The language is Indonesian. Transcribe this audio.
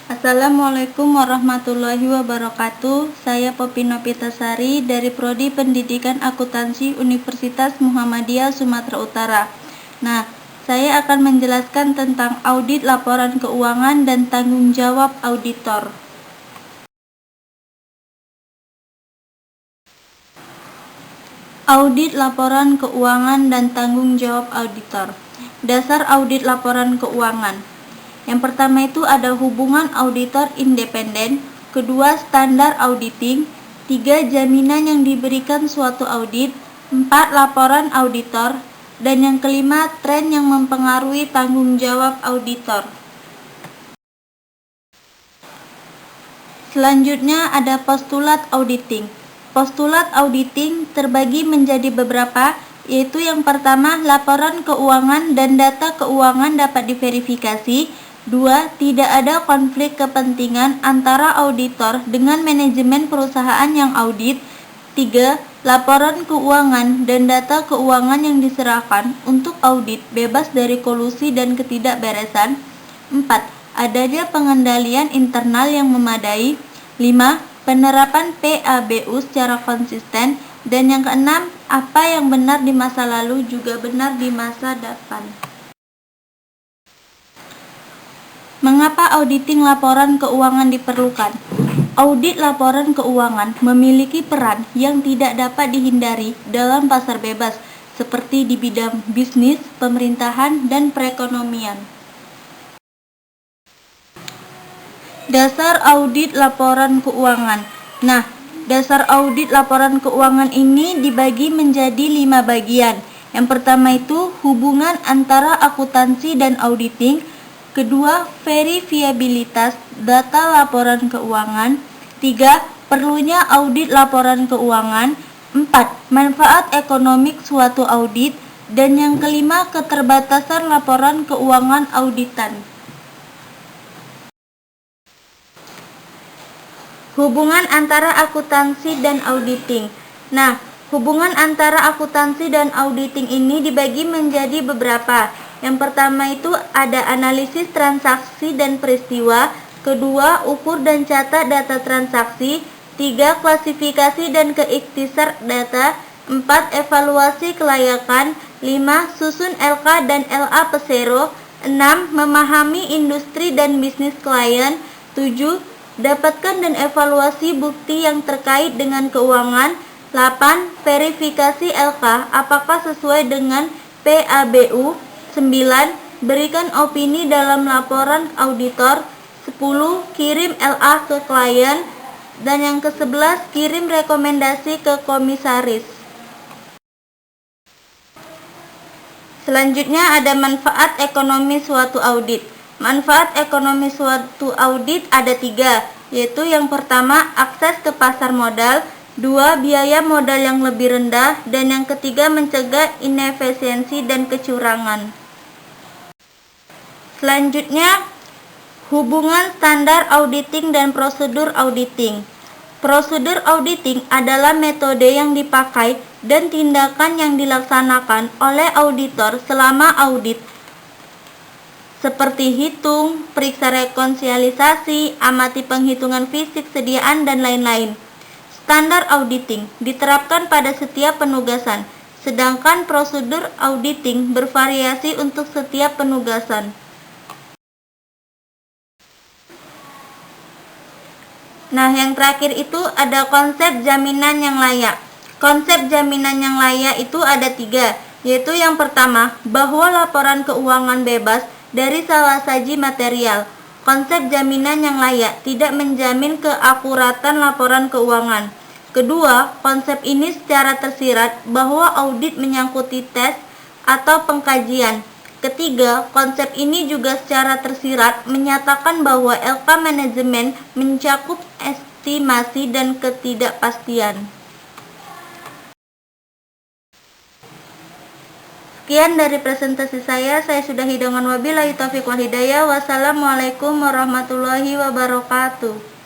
Assalamualaikum warahmatullahi wabarakatuh. Saya Poppy Novitasari dari Prodi Pendidikan Akuntansi Universitas Muhammadiyah Sumatera Utara. Nah, saya akan menjelaskan tentang audit laporan keuangan dan tanggung jawab auditor. Audit laporan keuangan dan tanggung jawab auditor. Dasar audit laporan keuangan. Yang pertama itu ada hubungan auditor independen, kedua standar auditing, tiga jaminan yang diberikan suatu audit, empat laporan auditor, dan yang kelima tren yang mempengaruhi tanggung jawab auditor. Selanjutnya ada postulat auditing. Postulat auditing terbagi menjadi beberapa, yaitu yang pertama laporan keuangan dan data keuangan dapat diverifikasi. 2. Tidak ada konflik kepentingan antara auditor dengan manajemen perusahaan yang audit. 3. Laporan keuangan dan data keuangan yang diserahkan untuk audit bebas dari kolusi dan ketidakberesan. 4. Adanya pengendalian internal yang memadai. 5. Penerapan PABU secara konsisten. Dan yang keenam, apa yang benar di masa lalu juga benar di masa depan. Mengapa auditing laporan keuangan diperlukan? Audit laporan keuangan memiliki peran yang tidak dapat dihindari dalam pasar bebas, seperti di bidang bisnis, pemerintahan, dan perekonomian. Dasar audit laporan keuangan. Nah, dasar audit laporan keuangan ini dibagi menjadi 5 bagian. Yang pertama itu hubungan antara akuntansi dan auditing. Kedua, verifiabilitas data laporan keuangan. 3. Perlunya audit laporan keuangan. 4. Manfaat ekonomik suatu audit. Dan yang kelima, keterbatasan laporan keuangan auditan. Hubungan antara akuntansi dan auditing. Nah, hubungan antara akuntansi dan auditing ini dibagi menjadi beberapa. Yang pertama itu ada analisis transaksi dan peristiwa. Kedua, ukur dan catat data transaksi. 3. Klasifikasi dan keiktisar data. 4. Evaluasi kelayakan. 5. Susun LK dan LA Pesero. 6. Memahami industri dan bisnis klien. 7. Dapatkan dan evaluasi bukti yang terkait dengan keuangan. 8. Verifikasi LK apakah sesuai dengan PABU. 9. Berikan opini dalam laporan auditor. 10. Kirim LA ke klien. Dan yang ke-11, kirim rekomendasi ke komisaris. Selanjutnya ada manfaat ekonomi suatu audit. Manfaat ekonomi suatu audit ada 3, yaitu yang pertama akses ke pasar modal, 2. Biaya modal yang lebih rendah, dan yang ketiga mencegah inefisiensi dan kecurangan. Selanjutnya, hubungan standar auditing dan prosedur auditing. Prosedur auditing adalah metode yang dipakai dan tindakan yang dilaksanakan oleh auditor selama audit, seperti hitung, periksa rekonsiliasi, amati penghitungan fisik sediaan, dan lain-lain. Standar auditing diterapkan pada setiap penugasan, sedangkan prosedur auditing bervariasi untuk setiap penugasan. Nah, yang terakhir itu ada konsep jaminan yang layak. Konsep jaminan yang layak itu ada 3, yaitu yang pertama, bahwa laporan keuangan bebas dari salah saji material. Konsep jaminan yang layak tidak menjamin keakuratan laporan keuangan. Kedua, konsep ini secara tersirat bahwa audit menyangkuti tes atau pengkajian. Ketiga, konsep ini juga secara tersirat menyatakan bahwa LK manajemen mencakup estimasi dan ketidakpastian. Sekian dari presentasi saya sudahi dengan wabillahi taufiq wal hidayah. Wassalamualaikum warahmatullahi wabarakatuh.